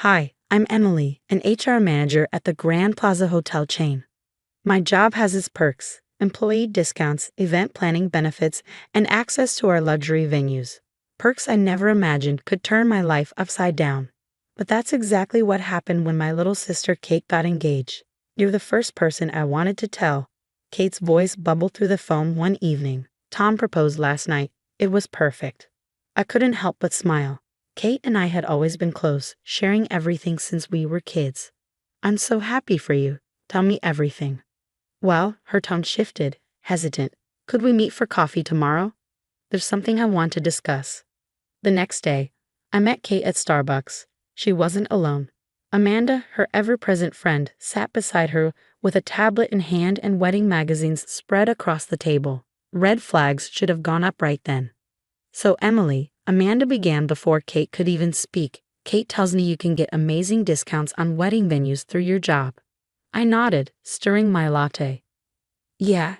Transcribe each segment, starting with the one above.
Hi, I'm Emily, an HR manager at the Grand Plaza Hotel chain. My job has its perks: employee discounts, event planning benefits, and access to our luxury venues. Perks I never imagined could turn my life upside down. But that's exactly what happened when my little sister Kate got engaged. You're the first person I wanted to tell. Kate's voice bubbled through the phone one evening. Tom proposed last night. It was perfect. I couldn't help but smile. Kate and I had always been close, sharing everything since we were kids. I'm so happy for you. Tell me everything. Well, her tone shifted, hesitant. Could we meet for coffee tomorrow? There's something I want to discuss. The next day, I met Kate at Starbucks. She wasn't alone. Amanda, her ever-present friend, sat beside her with a tablet in hand and wedding magazines spread across the table. Red flags should have gone up right then. So Emily, Amanda began before Kate could even speak. Kate tells me you can get amazing discounts on wedding venues through your job. I nodded, stirring my latte. Yeah,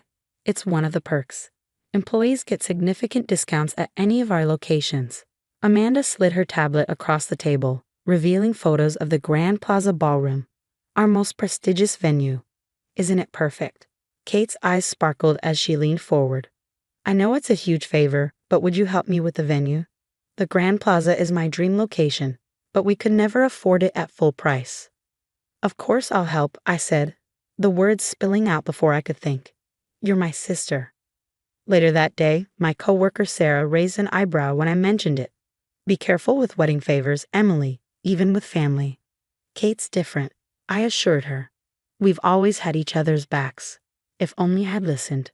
it's one of the perks. Employees get significant discounts at any of our locations. Amanda slid her tablet across the table, revealing photos of the Grand Plaza Ballroom, our most prestigious venue. Isn't it perfect? Kate's eyes sparkled as she leaned forward. I know it's a huge favor, but would you help me with the venue? The Grand Plaza is my dream location, but we could never afford it at full price. Of course I'll help, I said, the words spilling out before I could think. You're my sister. Later that day, my coworker Sarah raised an eyebrow when I mentioned it. Be careful with wedding favors, Emily, even with family. Kate's different, I assured her. We've always had each other's backs. If only I had listened.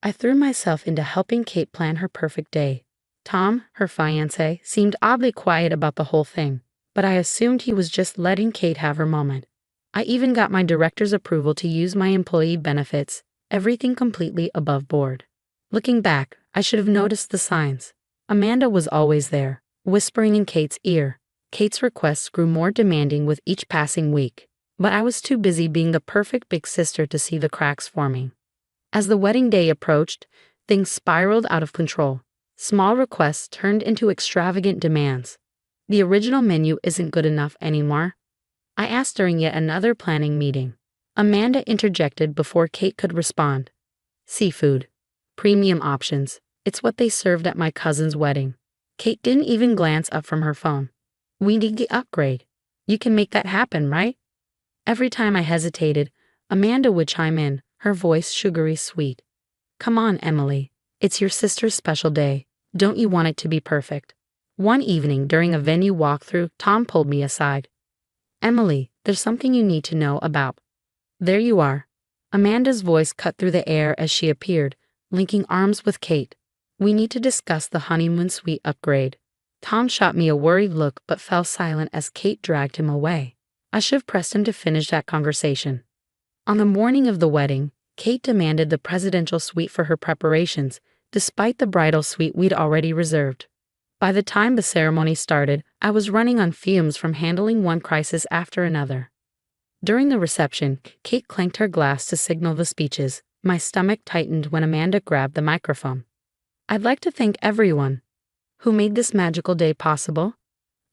I threw myself into helping Kate plan her perfect day. Tom, her fiancé, seemed oddly quiet about the whole thing, but I assumed he was just letting Kate have her moment. I even got my director's approval to use my employee benefits, everything completely above board. Looking back, I should have noticed the signs. Amanda was always there, whispering in Kate's ear. Kate's requests grew more demanding with each passing week, but I was too busy being the perfect big sister to see the cracks forming. As the wedding day approached, things spiraled out of control. Small requests turned into extravagant demands. The original menu isn't good enough anymore, I asked during yet another planning meeting. Amanda interjected before Kate could respond. Seafood. Premium options. It's what they served at my cousin's wedding. Kate didn't even glance up from her phone. We need the upgrade. You can make that happen, right? Every time I hesitated, Amanda would chime in, her voice sugary sweet. Come on, Emily. It's your sister's special day. Don't you want it to be perfect? One evening during a venue walkthrough, Tom pulled me aside. Emily, there's something you need to know about. There you are. Amanda's voice cut through the air as she appeared, linking arms with Kate. We need to discuss the honeymoon suite upgrade. Tom shot me a worried look but fell silent as Kate dragged him away. I should have pressed him to finish that conversation. On the morning of the wedding, Kate demanded the presidential suite for her preparations, despite the bridal suite we'd already reserved. By the time the ceremony started, I was running on fumes from handling one crisis after another. During the reception, Kate clanked her glass to signal the speeches. My stomach tightened when Amanda grabbed the microphone. I'd like to thank everyone who made this magical day possible.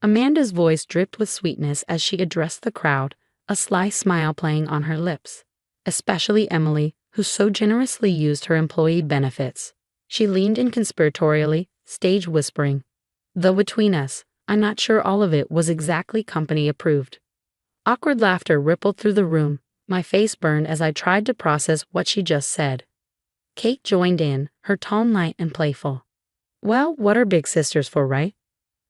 Amanda's voice dripped with sweetness as she addressed the crowd, a sly smile playing on her lips. Especially Emily, who so generously used her employee benefits. She leaned in conspiratorially, stage whispering. Though between us, I'm not sure all of it was exactly company approved. Awkward laughter rippled through the room. My face burned as I tried to process what she just said. Kate joined in, her tone light and playful. Well, what are big sisters for, right?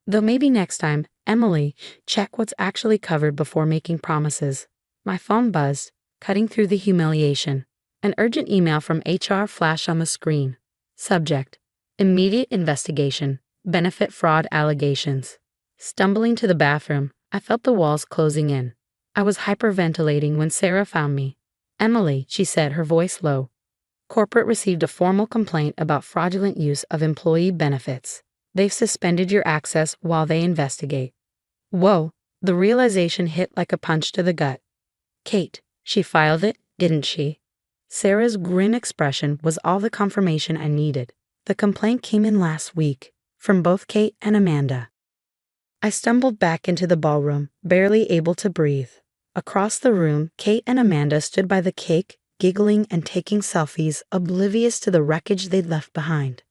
Though maybe next time, Emily, check what's actually covered before making promises. My phone buzzed, cutting through the humiliation. An urgent email from HR flashed on the screen. Subject: Immediate investigation. Benefit fraud allegations. Stumbling to the bathroom, I felt the walls closing in. I was hyperventilating when Sarah found me. Emily, she said, her voice low. Corporate received a formal complaint about fraudulent use of employee benefits. They've suspended your access while they investigate. Whoa, the realization hit like a punch to the gut. Kate, she filed it, didn't she? Sarah's grim expression was all the confirmation I needed. The complaint came in last week, from both Kate and Amanda. I stumbled back into the ballroom, barely able to breathe. Across the room, Kate and Amanda stood by the cake, giggling and taking selfies, oblivious to the wreckage they'd left behind.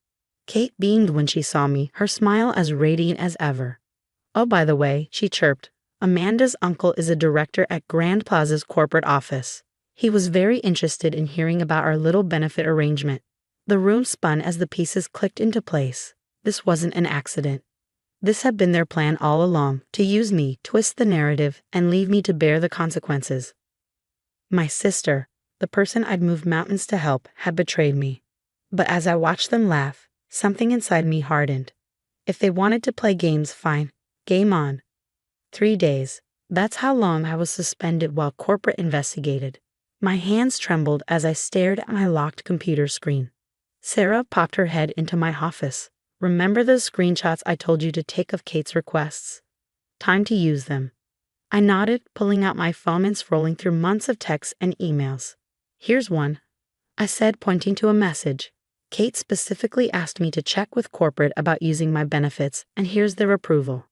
Kate beamed when she saw me, her smile as radiant as ever. "Oh, by the way," she chirped, "Amanda's uncle is a director at Grand Plaza's corporate office. He was very interested in hearing about our little benefit arrangement." The room spun as the pieces clicked into place. This wasn't an accident. This had been their plan all along, to use me, twist the narrative, and leave me to bear the consequences. My sister, the person I'd moved mountains to help, had betrayed me. But as I watched them laugh, something inside me hardened. If they wanted to play games, fine. Game on. 3 days. That's how long I was suspended while corporate investigated. My hands trembled as I stared at my locked computer screen. Sarah popped her head into my office. "Remember those screenshots I told you to take of Kate's requests? Time to use them." I nodded, pulling out my phone and scrolling through months of texts and emails. "Here's one," I said, pointing to a message. "Kate specifically asked me to check with corporate about using my benefits, and here's their approval."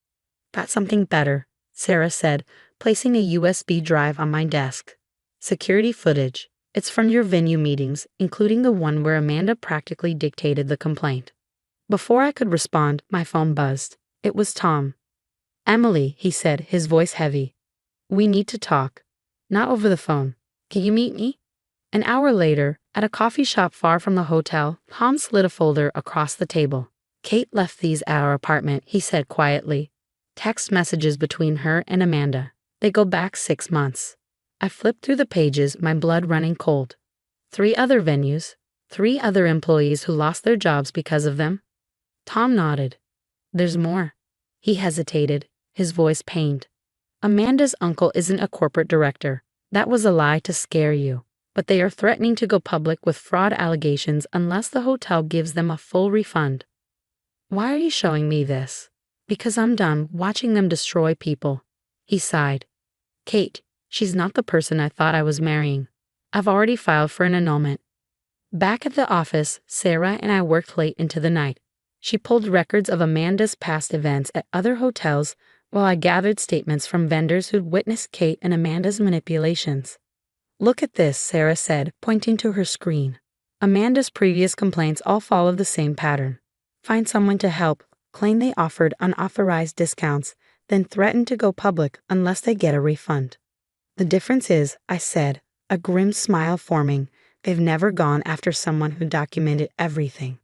"Got something better," Sarah said, placing a USB drive on my desk. "Security footage. It's from your venue meetings, including the one where Amanda practically dictated the complaint." Before I could respond, my phone buzzed. It was Tom. "Emily," he said, his voice heavy. "We need to talk. Not over the phone. Can you meet me?" An hour later, at a coffee shop far from the hotel, Tom slid a folder across the table. "Kate left these at our apartment," he said quietly. "Text messages between her and Amanda. They go back 6 months." I flipped through the pages, my blood running cold. 3 other venues, 3 other employees who lost their jobs because of them. Tom nodded. "There's more." He hesitated, his voice pained. "Amanda's uncle isn't a corporate director. That was a lie to scare you. But they are threatening to go public with fraud allegations unless the hotel gives them a full refund." "Why are you showing me this?" "Because I'm done watching them destroy people." He sighed. "Kate, she's not the person I thought I was marrying. I've already filed for an annulment." Back at the office, Sarah and I worked late into the night. She pulled records of Amanda's past events at other hotels while I gathered statements from vendors who'd witnessed Kate and Amanda's manipulations. "Look at this," Sarah said, pointing to her screen. "Amanda's previous complaints all follow the same pattern. Find someone to help, claim they offered unauthorized discounts, then threaten to go public unless they get a refund. The difference is," I said, a grim smile forming, "they've never gone after someone who documented everything."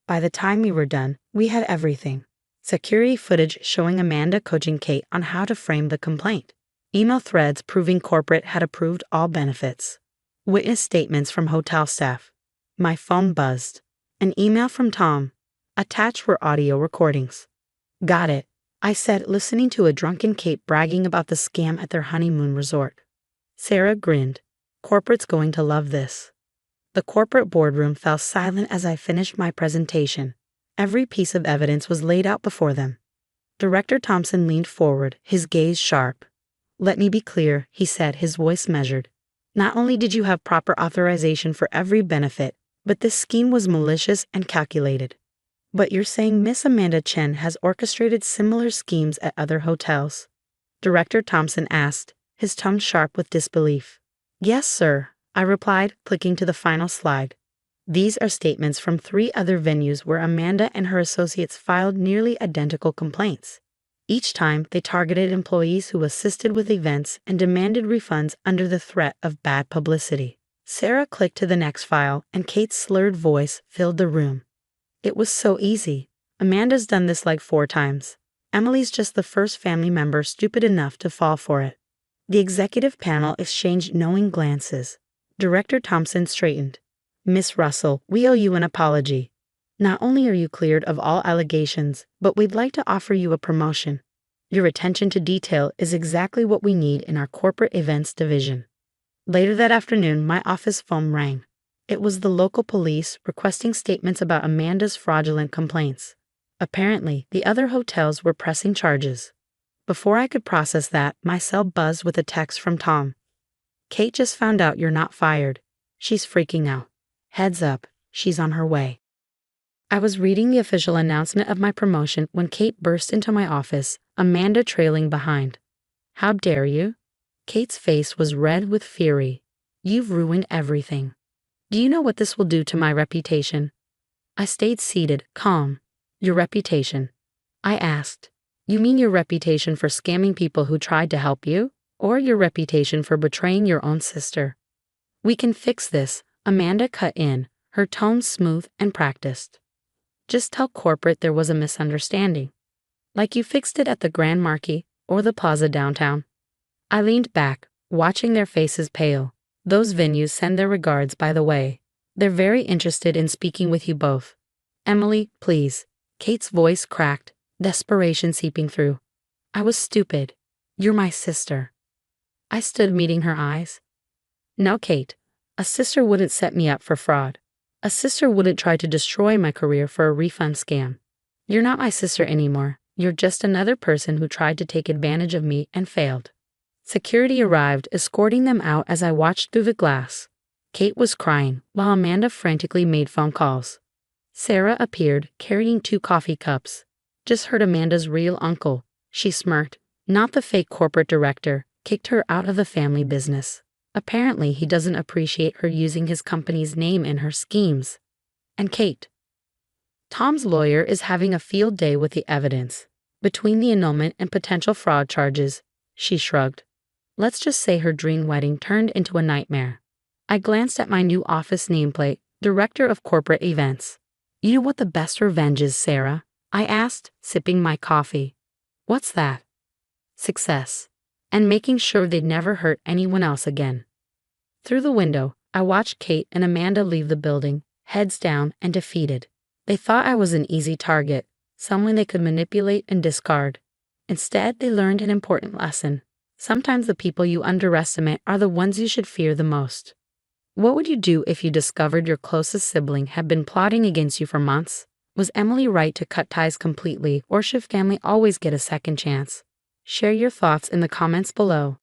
By the time we were done, we had everything. Security footage showing Amanda coaching Kate on how to frame the complaint. Email threads proving corporate had approved all benefits. Witness statements from hotel staff. My phone buzzed. An email from Tom. Attached were audio recordings. "Got it," I said, listening to a drunken Kate bragging about the scam at their honeymoon resort. Sarah grinned. "Corporate's going to love this." The corporate boardroom fell silent as I finished my presentation. Every piece of evidence was laid out before them. Director Thompson leaned forward, his gaze sharp. "Let me be clear," he said, his voice measured. "Not only did you have proper authorization for every benefit, but this scheme was malicious and calculated." "But you're saying Miss Amanda Chen has orchestrated similar schemes at other hotels?" Director Thompson asked, his tone sharp with disbelief. "Yes, sir," I replied, clicking to the final slide. These are statements from 3 other venues where Amanda and her associates filed nearly identical complaints. Each time, they targeted employees who assisted with events and demanded refunds under the threat of bad publicity. Sarah clicked to the next file, and Kate's slurred voice filled the room. "It was so easy. Amanda's done this like 4 times. Emily's just the first family member stupid enough to fall for it." The executive panel exchanged knowing glances. Director Thompson straightened. "Miss Russell, we owe you an apology. Not only are you cleared of all allegations, but we'd like to offer you a promotion. Your attention to detail is exactly what we need in our corporate events division." Later that afternoon, my office phone rang. It was the local police requesting statements about Amanda's fraudulent complaints. Apparently, the other hotels were pressing charges. Before I could process that, my cell buzzed with a text from Tom. "Kate just found out you're not fired. She's freaking out. Heads up, she's on her way." I was reading the official announcement of my promotion when Kate burst into my office, Amanda trailing behind. How dare you? Kate's face was red with fury. You've ruined everything. Do you know what this will do to my reputation? I stayed seated, calm. Your reputation? I asked. You mean your reputation for scamming people who tried to help you? Or your reputation for betraying your own sister? We can fix this, Amanda cut in, her tone smooth and practiced. Just tell corporate there was a misunderstanding. Like you fixed it at the Grand Marquis or the Plaza downtown. I leaned back, watching their faces pale. Those venues send their regards, by the way. They're very interested in speaking with you both. Emily, please. Kate's voice cracked, desperation seeping through. I was stupid. You're my sister. I stood meeting her eyes. No, Kate. A sister wouldn't set me up for fraud. A sister wouldn't try to destroy my career for a refund scam. You're not my sister anymore. You're just another person who tried to take advantage of me and failed. Security arrived, escorting them out as I watched through the glass. Kate was crying, while Amanda frantically made phone calls. Sarah appeared, carrying 2 coffee cups. Just heard Amanda's real uncle. She smirked. Not the fake corporate director. Kicked her out of the family business. Apparently, he doesn't appreciate her using his company's name in her schemes. And Kate. Tom's lawyer is having a field day with the evidence. Between the annulment and potential fraud charges, she shrugged. Let's just say her dream wedding turned into a nightmare. I glanced at my new office nameplate, Director of Corporate Events. You know what the best revenge is, Sarah? I asked, sipping my coffee. What's that? Success. And making sure they'd never hurt anyone else again. Through the window, I watched Kate and Amanda leave the building, heads down and defeated. They thought I was an easy target, someone they could manipulate and discard. Instead, they learned an important lesson. Sometimes the people you underestimate are the ones you should fear the most. What would you do if you discovered your closest sibling had been plotting against you for months? Was Emily right to cut ties completely, or should family always get a second chance? Share your thoughts in the comments below.